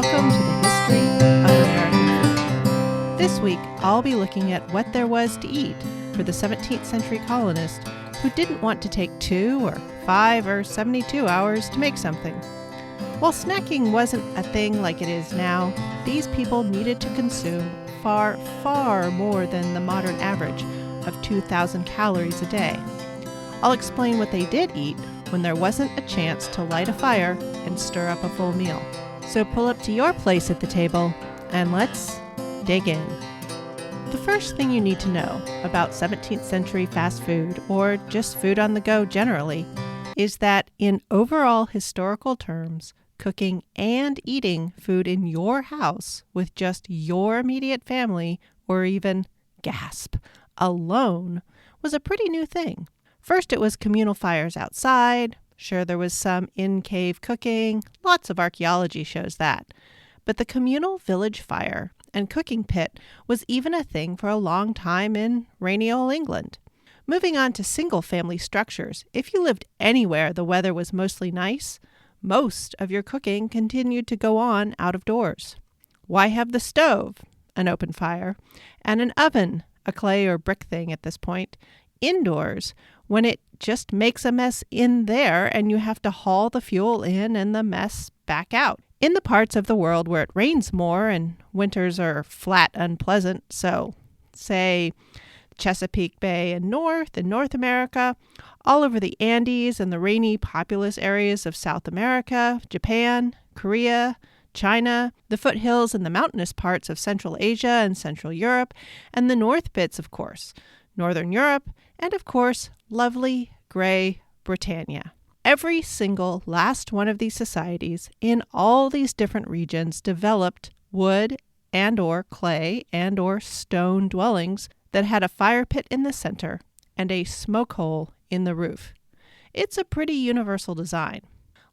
welcome to the History of American Food. This week, I'll be looking at what there was to eat for the 17th century colonist who didn't want to take 2 or 5 or 72 hours to make something. While snacking wasn't a thing like it is now, these people needed to consume far, far more than the modern average of 2,000 calories a day. I'll explain what they did eat when there wasn't a chance to light a fire and stir up a full meal. So pull up to your place at the table and let's dig in. The first thing you need to know about 17th century fast food, or just food on the go generally, is that in overall historical terms, cooking and eating food in your house with just your immediate family, or even, gasp, alone, was a pretty new thing. First, it was communal fires outside. Sure, there was some in-cave cooking. Lots of archaeology shows that. But the communal village fire and cooking pit was even a thing for a long time in rainy old England. Moving on to single-family structures, if you lived anywhere the weather was mostly nice, most of your cooking continued to go on out of doors. Why have the stove, an open fire, and an oven, a clay or brick thing at this point, indoors when it just makes a mess in there and you have to haul the fuel in and the mess back out? In the parts of the world where it rains more and winters are flat unpleasant, so say Chesapeake Bay and North in North America, all over the Andes and the rainy populous areas of South America, Japan, Korea, China, the foothills and the mountainous parts of Central Asia and Central Europe, and the north bits, of course, Northern Europe, and of course, lovely gray Britannia. Every single last one of these societies in all these different regions developed wood and or clay and or stone dwellings that had a fire pit in the center and a smoke hole in the roof. It's a pretty universal design.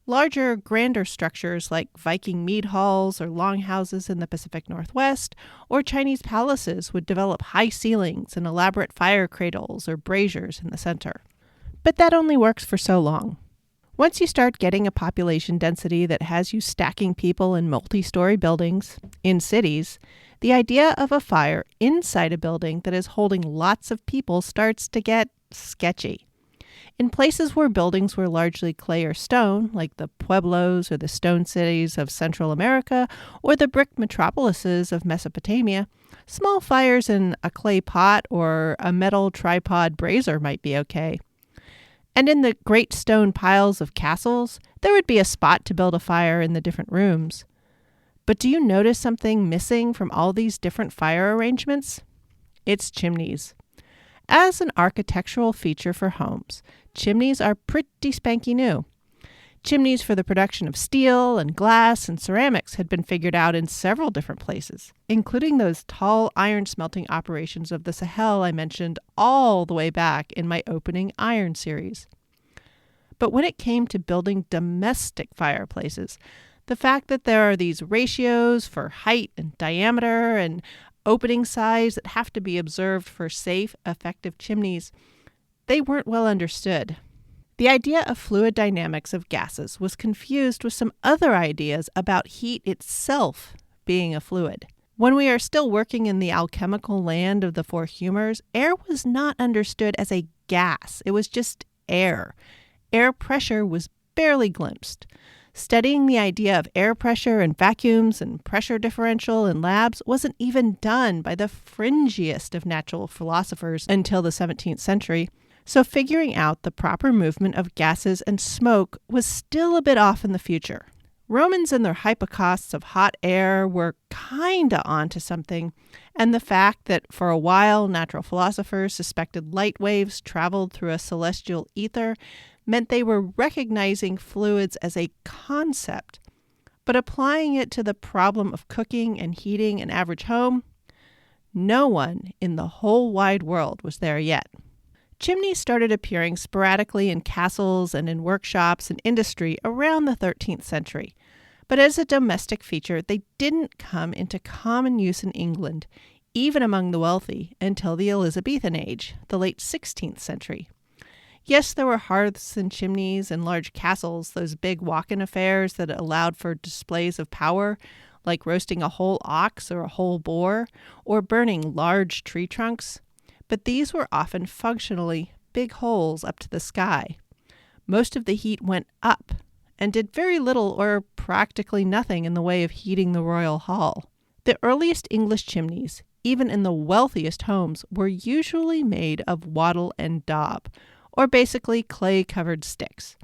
Larger, grander structures like Viking mead halls or longhouses in the Pacific Northwest or Chinese palaces would develop high ceilings and elaborate fire cradles or braziers in the center. But that only works for so long. Once you start getting a population density that has you stacking people in multi-story buildings in cities, the idea of a fire inside a building that is holding lots of people starts to get sketchy. In places where buildings were largely clay or stone, like the pueblos or the stone cities of Central America or the brick metropolises of Mesopotamia, small fires in a clay pot or a metal tripod brazier might be okay. And in the great stone piles of castles, there would be a spot to build a fire in the different rooms. But do you notice something missing from all these different fire arrangements? It's chimneys. As an architectural feature for homes, chimneys are pretty spanky new. Chimneys for the production of steel and glass and ceramics had been figured out in several different places, including those tall iron smelting operations of the Sahel I mentioned all the way back in my opening iron series. But when it came to building domestic fireplaces, the fact that there are these ratios for height and diameter and opening size that have to be observed for safe, effective chimneys, they weren't well understood. The idea of fluid dynamics of gases was confused with some other ideas about heat itself being a fluid. When we are still working in the alchemical land of the four humors, air was not understood as a gas. It was just air. Air pressure was barely glimpsed. Studying the idea of air pressure and vacuums and pressure differential in labs wasn't even done by the fringiest of natural philosophers until the 17th century. So figuring out the proper movement of gases and smoke was still a bit off in the future. Romans and their hypocausts of hot air were kinda onto something, and the fact that for a while natural philosophers suspected light waves traveled through a celestial ether meant they were recognizing fluids as a concept, but applying it to the problem of cooking and heating an average home, no one in the whole wide world was there yet. Chimneys started appearing sporadically in castles and in workshops and industry around the 13th century, but as a domestic feature, they didn't come into common use in England, even among the wealthy, until the Elizabethan age, the late 16th century. Yes, there were hearths and chimneys and large castles, those big walk-in affairs that allowed for displays of power, like roasting a whole ox or a whole boar, or burning large tree trunks, but these were often functionally big holes up to the sky. Most of the heat went up and did very little or practically nothing in the way of heating the royal hall. The earliest English chimneys, even in the wealthiest homes, were usually made of wattle and daub, or basically clay-covered sticks.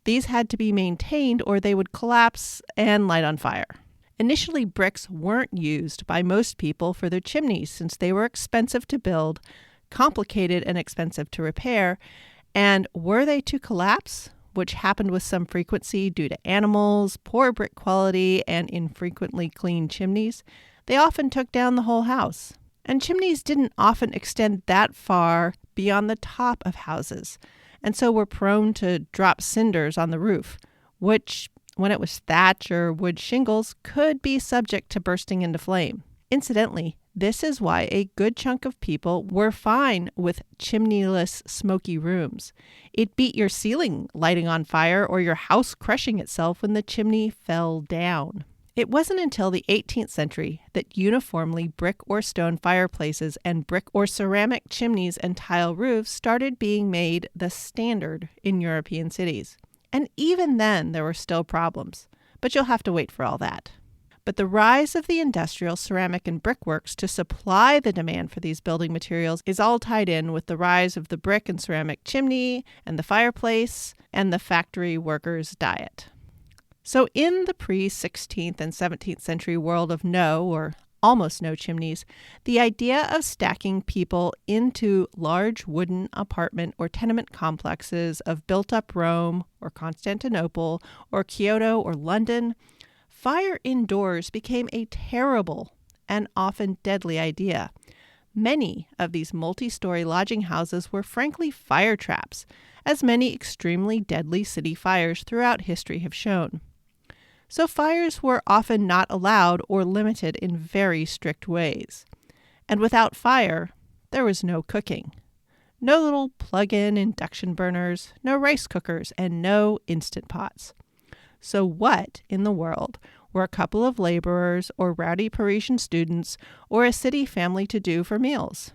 These had to be maintained or they would collapse and light on fire. Initially, bricks weren't used by most people for their chimneys since they were expensive to build, complicated and expensive to repair, and were they to collapse, which happened with some frequency due to animals, poor brick quality, and infrequently cleaned chimneys, they often took down the whole house. And chimneys didn't often extend that far beyond the top of houses, and so were prone to drop cinders on the roof, which, when it was thatch or wood shingles, could be subject to bursting into flame. Incidentally, this is why a good chunk of people were fine with chimneyless, smoky rooms. It beat your ceiling lighting on fire or your house crushing itself when the chimney fell down. It wasn't until the 18th century that uniformly brick or stone fireplaces and brick or ceramic chimneys and tile roofs started being made the standard in European cities. And even then, there were still problems. But you'll have to wait for all that. But the rise of the industrial ceramic and brickworks to supply the demand for these building materials is all tied in with the rise of the brick and ceramic chimney and the fireplace and the factory workers' diet. So in the pre-16th and 17th century world of no or almost no chimneys, the idea of stacking people into large wooden apartment or tenement complexes of built-up Rome or Constantinople or Kyoto or London, fire indoors became a terrible and often deadly idea. Many of these multi-story lodging houses were frankly fire traps, as many extremely deadly city fires throughout history have shown. So fires were often not allowed or limited in very strict ways. And without fire, there was no cooking. No little plug-in induction burners, no rice cookers, and no Instant Pots. So what in the world were a couple of laborers or rowdy Parisian students or a city family to do for meals?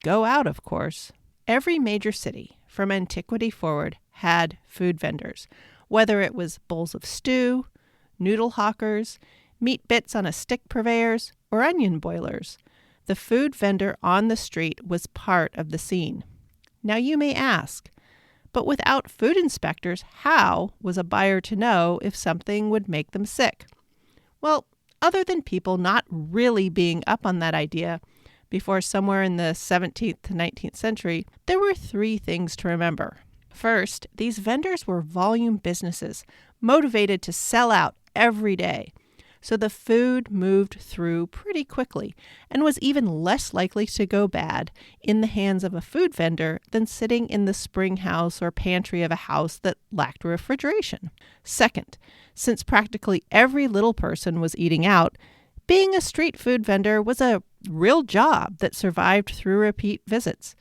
Go out, of course. Every major city, from antiquity forward, had food vendors, whether it was bowls of stew, noodle hawkers, meat bits on a stick purveyors, or onion boilers. The food vendor on the street was part of the scene. Now you may ask, but without food inspectors, how was a buyer to know if something would make them sick? Well, other than people not really being up on that idea before somewhere in the 17th to 19th century, there were three things to remember. First, these vendors were volume businesses, motivated to sell out every day. So the food moved through pretty quickly and was even less likely to go bad in the hands of a food vendor than sitting in the spring house or pantry of a house that lacked refrigeration. Second, since practically every little person was eating out, being a street food vendor was a real job that survived through repeat visits.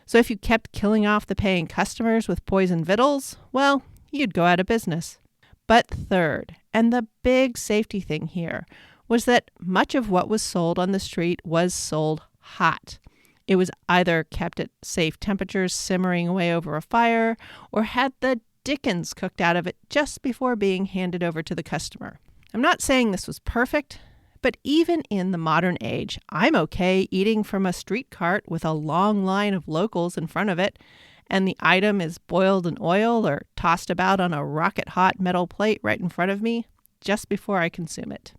So if you kept killing off the paying customers with poisoned victuals, well, you'd go out of business. But third, and the big safety thing here, was that much of what was sold on the street was sold hot. It was either kept at safe temperatures simmering away over a fire, or had the dickens cooked out of it just before being handed over to the customer. I'm not saying this was perfect, but even in the modern age, I'm okay eating from a street cart with a long line of locals in front of it, and the item is boiled in oil or tossed about on a rocket-hot metal plate right in front of me just before I consume it.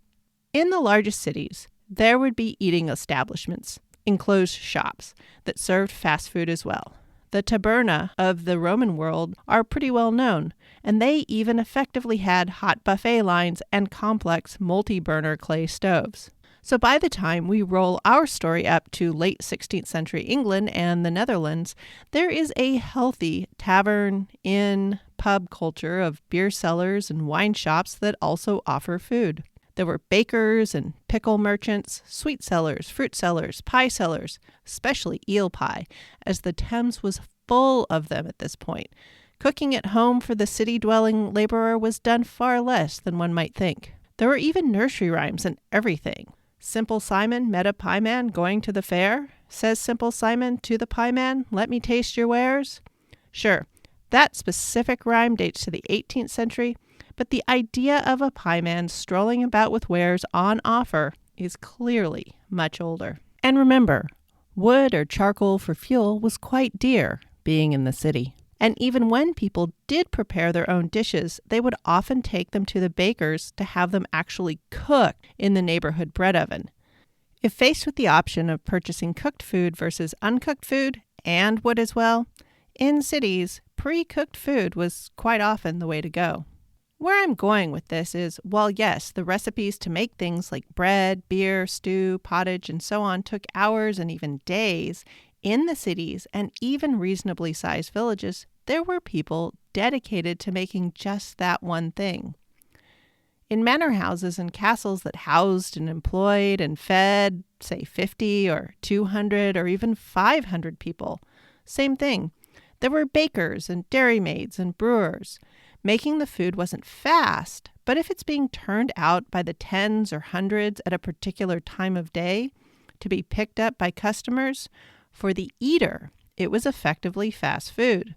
In the largest cities, there would be eating establishments, enclosed shops, that served fast food as well. The taberna of the Roman world are pretty well known, and they even effectively had hot buffet lines and complex multi-burner clay stoves. So by the time we roll our story up to late 16th century England and the Netherlands, there is a healthy tavern, inn, pub culture of beer cellars and wine shops that also offer food. There were bakers and pickle merchants, sweet sellers, fruit sellers, pie sellers, especially eel pie, as the Thames was full of them at this point. Cooking at home for the city-dwelling laborer was done far less than one might think. There were even nursery rhymes and everything. Simple Simon met a pieman going to the fair. Says Simple Simon to the pieman, "Let me taste your wares." Sure, that specific rhyme dates to the 18th century, but the idea of a pieman strolling about with wares on offer is clearly much older. And remember, wood or charcoal for fuel was quite dear, being in the city. And even when people did prepare their own dishes, they would often take them to the baker's to have them actually cooked in the neighborhood bread oven. If faced with the option of purchasing cooked food versus uncooked food, and wood as well, in cities, pre-cooked food was quite often the way to go. Where I'm going with this is, while yes, the recipes to make things like bread, beer, stew, pottage, and so on took hours and even days, in the cities and even reasonably sized villages, there were people dedicated to making just that one thing. In manor houses and castles that housed and employed and fed, say 50 or 200 or even 500 people, same thing. There were bakers and dairymaids and brewers. Making the food wasn't fast, but if it's being turned out by the tens or hundreds at a particular time of day to be picked up by customers, for the eater, it was effectively fast food.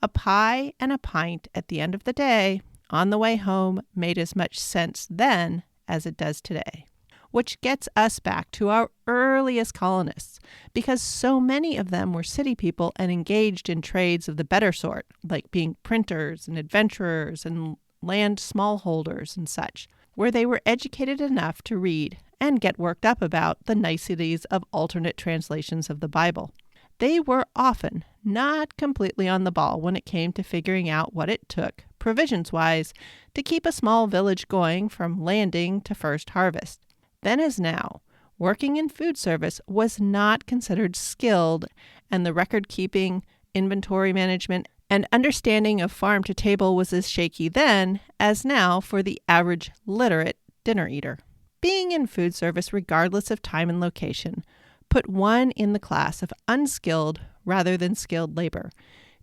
A pie and a pint at the end of the day, on the way home, made as much sense then as it does today. Which gets us back to our earliest colonists, because so many of them were city people and engaged in trades of the better sort, like being printers and adventurers and land smallholders and such, where they were educated enough to read and get worked up about the niceties of alternate translations of the Bible. They were often not completely on the ball when it came to figuring out what it took, provisions-wise, to keep a small village going from landing to first harvest. Then as now, working in food service was not considered skilled, and the record-keeping, inventory management, and understanding of farm to table was as shaky then as now for the average literate dinner eater. Being in food service, regardless of time and location, put one in the class of unskilled rather than skilled labor.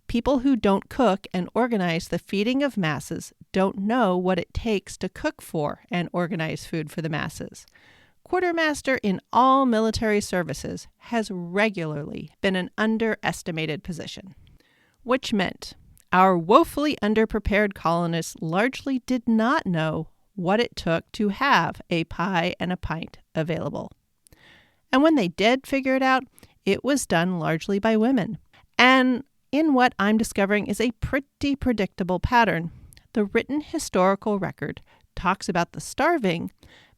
People who don't cook and organize the feeding of masses don't know what it takes to cook for and organize food for the masses. Quartermaster in all military services has regularly been an underestimated position, which meant our woefully underprepared colonists largely did not know what it took to have a pie and a pint available. And when they did figure it out, it was done largely by women. And in what I'm discovering is a pretty predictable pattern, the written historical record talks about the starving,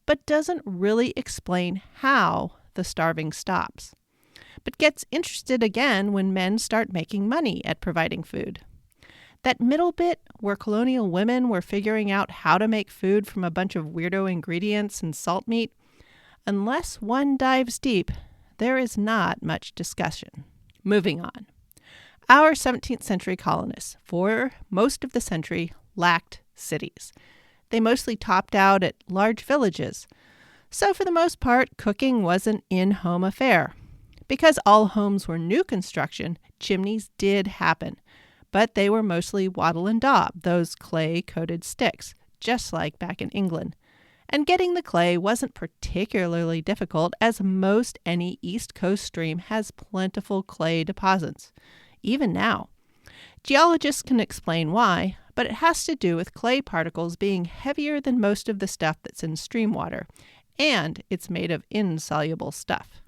but doesn't really explain how the starving stops, but gets interested again when men start making money at providing food. That middle bit where colonial women were figuring out how to make food from a bunch of weirdo ingredients and salt meat, unless one dives deep, there is not much discussion. Moving on. Our 17th century colonists, for most of the century, lacked cities. They mostly topped out at large villages. So for the most part, cooking was an in-home affair. Because all homes were new construction, chimneys did happen, but they were mostly wattle and daub, those clay-coated sticks, just like back in England. And getting the clay wasn't particularly difficult, as most any East Coast stream has plentiful clay deposits, even now. Geologists can explain why, but it has to do with clay particles being heavier than most of the stuff that's in stream water, and it's made of insoluble stuff.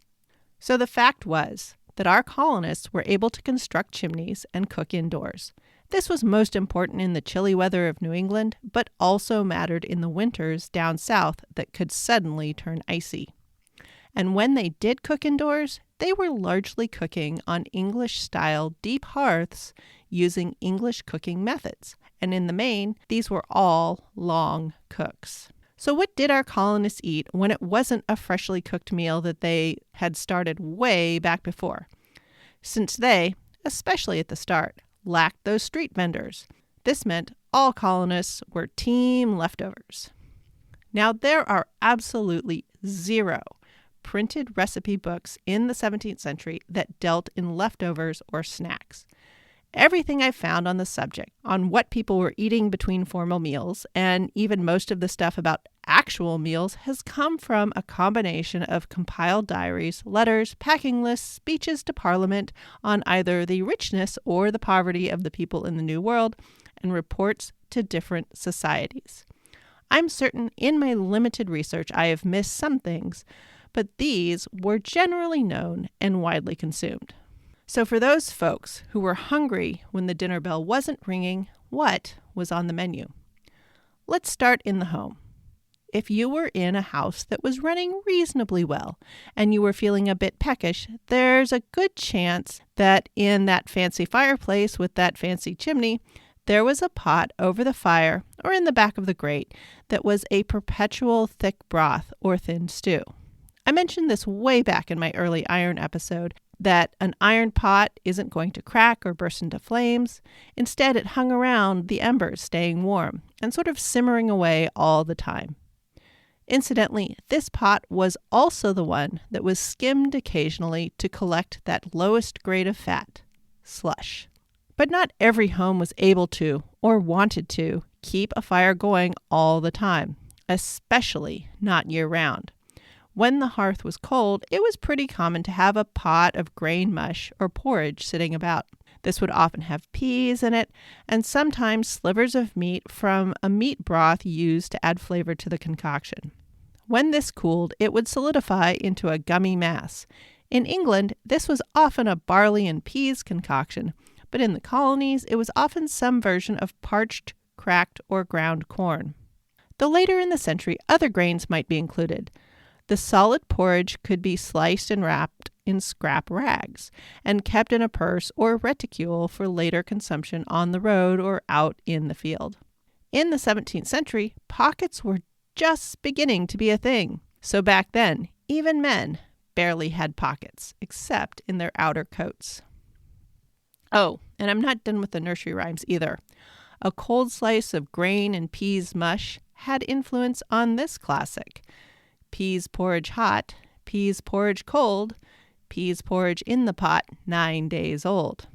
So the fact was that our colonists were able to construct chimneys and cook indoors. This was most important in the chilly weather of New England, but also mattered in the winters down south that could suddenly turn icy. And when they did cook indoors, they were largely cooking on English-style deep hearths using English cooking methods. And in the main, these were all long cooks. So what did our colonists eat when it wasn't a freshly cooked meal that they had started way back before? Since they, especially at the start, lacked those street vendors. This meant all colonists were team leftovers. Now, there are absolutely zero printed recipe books in the 17th century that dealt in leftovers or snacks. Everything I found on the subject, on what people were eating between formal meals, and even most of the stuff about actual meals has come from a combination of compiled diaries, letters, packing lists, speeches to Parliament on either the richness or the poverty of the people in the New World, and reports to different societies. I'm certain in my limited research I have missed some things, but these were generally known and widely consumed. So for those folks who were hungry when the dinner bell wasn't ringing, what was on the menu? Let's start in the home. If you were in a house that was running reasonably well and you were feeling a bit peckish, there's a good chance that in that fancy fireplace with that fancy chimney, there was a pot over the fire or in the back of the grate that was a perpetual thick broth or thin stew. I mentioned this way back in my early iron episode, that an iron pot isn't going to crack or burst into flames. Instead, it hung around the embers, staying warm and sort of simmering away all the time. Incidentally, this pot was also the one that was skimmed occasionally to collect that lowest grade of fat, slush. But not every home was able to, or wanted to, keep a fire going all the time, especially not year-round. When the hearth was cold, it was pretty common to have a pot of grain mush or porridge sitting about. This would often have peas in it, and sometimes slivers of meat from a meat broth used to add flavor to the concoction. When this cooled, it would solidify into a gummy mass. In England, this was often a barley and peas concoction, but in the colonies, it was often some version of parched, cracked, or ground corn. Though later in the century, other grains might be included. The solid porridge could be sliced and wrapped in scrap rags and kept in a purse or reticule for later consumption on the road or out in the field. In the 17th century, pockets were just beginning to be a thing. So back then, even men barely had pockets, except in their outer coats. Oh, and I'm not done with the nursery rhymes either. A cold slice of grain and peas mush had influence on this classic. Peas porridge hot, peas porridge cold, peas porridge in the pot 9 days old.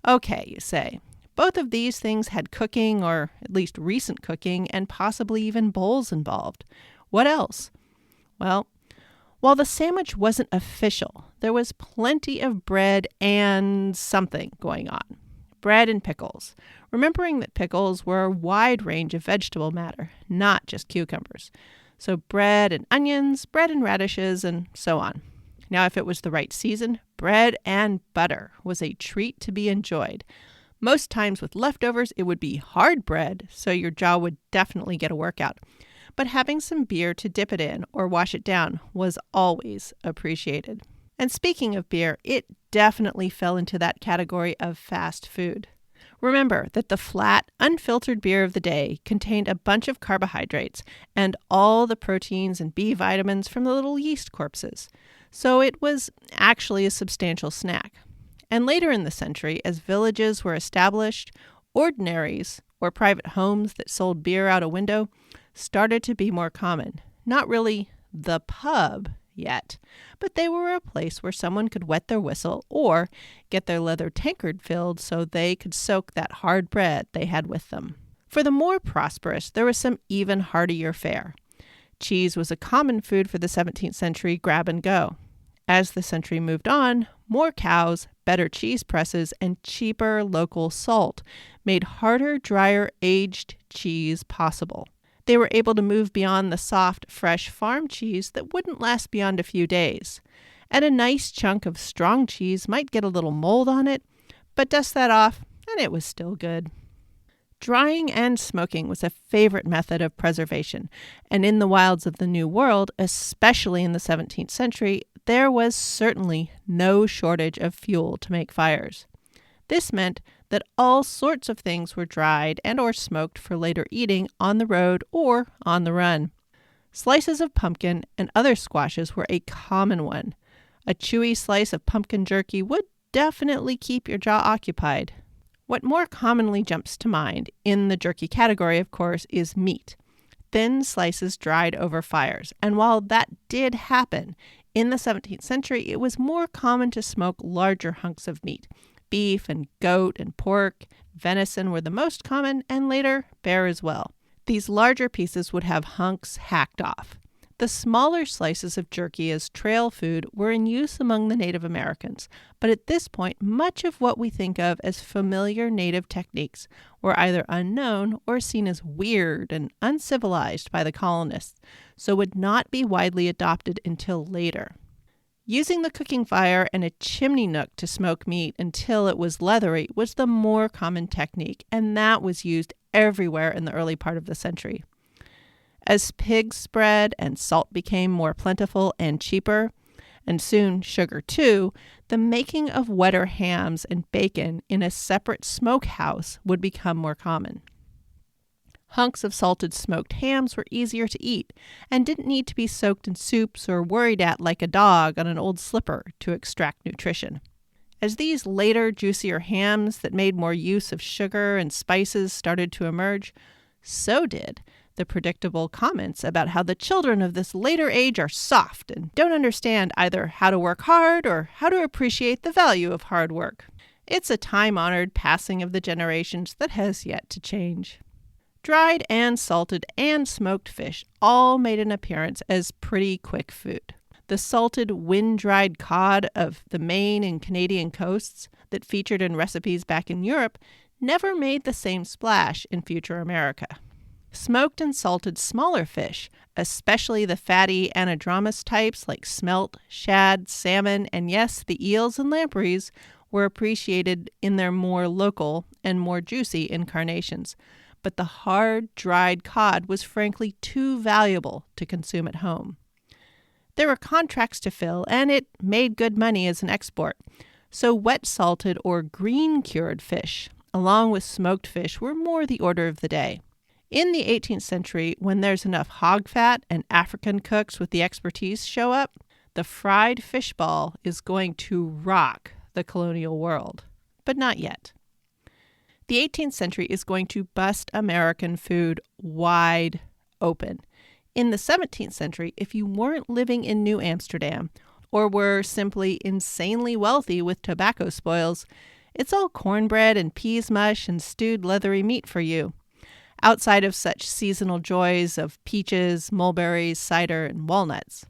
Okay, you say. Both of these things had cooking, or at least recent cooking, and possibly even bowls involved. What else? Well, while the sandwich wasn't official, there was plenty of bread and something going on. Bread and pickles. Remembering that pickles were a wide range of vegetable matter, not just cucumbers. So bread and onions, bread and radishes, and so on. Now, if it was the right season, bread and butter was a treat to be enjoyed. Most times with leftovers, it would be hard bread, so your jaw would definitely get a workout. But having some beer to dip it in or wash it down was always appreciated. And speaking of beer, it definitely fell into that category of fast food. Remember that the flat, unfiltered beer of the day contained a bunch of carbohydrates and all the proteins and B vitamins from the little yeast corpses. So it was actually a substantial snack. And later in the century, as villages were established, ordinaries, or private homes that sold beer out a window, started to be more common. Not really the pub yet, but they were a place where someone could wet their whistle or get their leather tankard filled so they could soak that hard bread they had with them. For the more prosperous, there was some even heartier fare. Cheese was a common food for the 17th century grab and go. As the century moved on, more cows, better cheese presses, and cheaper local salt made harder, drier, aged cheese possible. They were able to move beyond the soft, fresh farm cheese that wouldn't last beyond a few days. And a nice chunk of strong cheese might get a little mold on it, but dust that off, and it was still good. Drying and smoking was a favorite method of preservation, and in the wilds of the New World, especially in the 17th century, there was certainly no shortage of fuel to make fires. This meant that all sorts of things were dried and or smoked for later eating on the road or on the run. Slices of pumpkin and other squashes were a common one. A chewy slice of pumpkin jerky would definitely keep your jaw occupied. What more commonly jumps to mind in the jerky category, of course, is meat. Thin slices dried over fires. And while that did happen, in the 17th century, it was more common to smoke larger hunks of meat. Beef and goat and pork, venison were the most common, and later bear as well. These larger pieces would have hunks hacked off. The smaller slices of jerky as trail food were in use among the Native Americans, but at this point, much of what we think of as familiar Native techniques were either unknown or seen as weird and uncivilized by the colonists, so would not be widely adopted until later. Using the cooking fire and a chimney nook to smoke meat until it was leathery was the more common technique, and that was used everywhere in the early part of the century. As pigs spread and salt became more plentiful and cheaper, and soon sugar too, the making of wetter hams and bacon in a separate smokehouse would become more common. Hunks of salted smoked hams were easier to eat and didn't need to be soaked in soups or worried at like a dog on an old slipper to extract nutrition. As these later, juicier hams that made more use of sugar and spices started to emerge, so did the predictable comments about how the children of this later age are soft and don't understand either how to work hard or how to appreciate the value of hard work. It's a time-honored passing of the generations that has yet to change. Dried and salted and smoked fish all made an appearance as pretty quick food. The salted, wind-dried cod of the Maine and Canadian coasts that featured in recipes back in Europe never made the same splash in future America. Smoked and salted smaller fish, especially the fatty anadromous types like smelt, shad, salmon, and yes, the eels and lampreys, were appreciated in their more local and more juicy incarnations. But the hard, dried cod was frankly too valuable to consume at home. There were contracts to fill, and it made good money as an export. So wet salted or green cured fish, along with smoked fish, were more the order of the day. In the 18th century, when there's enough hog fat and African cooks with the expertise show up, the fried fish ball is going to rock the colonial world. But not yet. The 18th century is going to bust American food wide open. In the 17th century, if you weren't living in New Amsterdam or were simply insanely wealthy with tobacco spoils, it's all cornbread and peas mush and stewed leathery meat for you. Outside of such seasonal joys of peaches, mulberries, cider, and walnuts.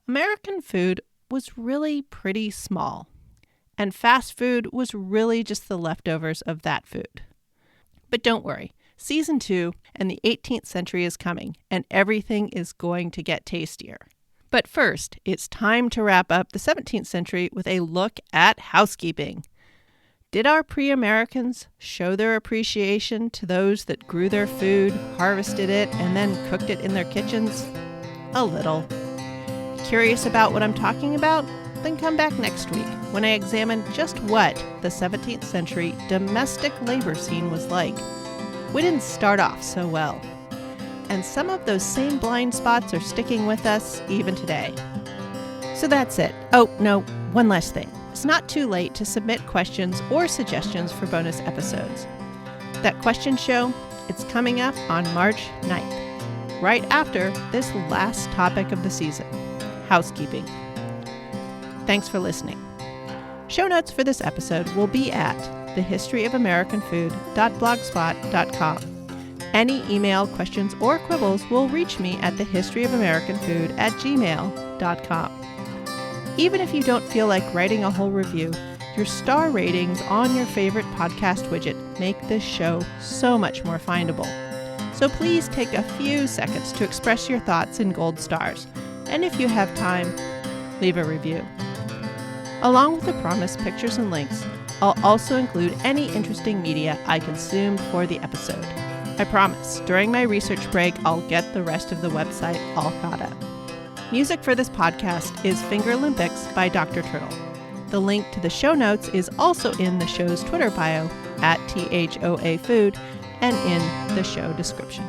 American food was really pretty small, and fast food was really just the leftovers of that food. But don't worry, Season 2 and the 18th century is coming, and everything is going to get tastier. But first, it's time to wrap up the 17th century with a look at housekeeping. Did our pre-Americans show their appreciation to those that grew their food, harvested it, and then cooked it in their kitchens? A little. Curious about what I'm talking about? Then come back next week when I examine just what the 17th century domestic labor scene was like. We didn't start off so well. And some of those same blind spots are sticking with us even today. So that's it. Oh, no, one last thing. It's not too late to submit questions or suggestions for bonus episodes. That question show, it's coming up on March 9th, right after this last topic of the season, housekeeping. Thanks for listening. Show notes for this episode will be at thehistoryofamericanfood.blogspot.com. Any email, questions, or quibbles will reach me at thehistoryofamericanfood@gmail.com. Even if you don't feel like writing a whole review, your star ratings on your favorite podcast widget make this show so much more findable. So please take a few seconds to express your thoughts in gold stars, and if you have time, leave a review. Along with the promised pictures and links, I'll also include any interesting media I consumed for the episode. I promise, during my research break, I'll get the rest of the website all caught up. Music for this podcast is Fingerlympics by Dr. Turtle. The link to the show notes is also in the show's Twitter bio at THOA Food and in the show description.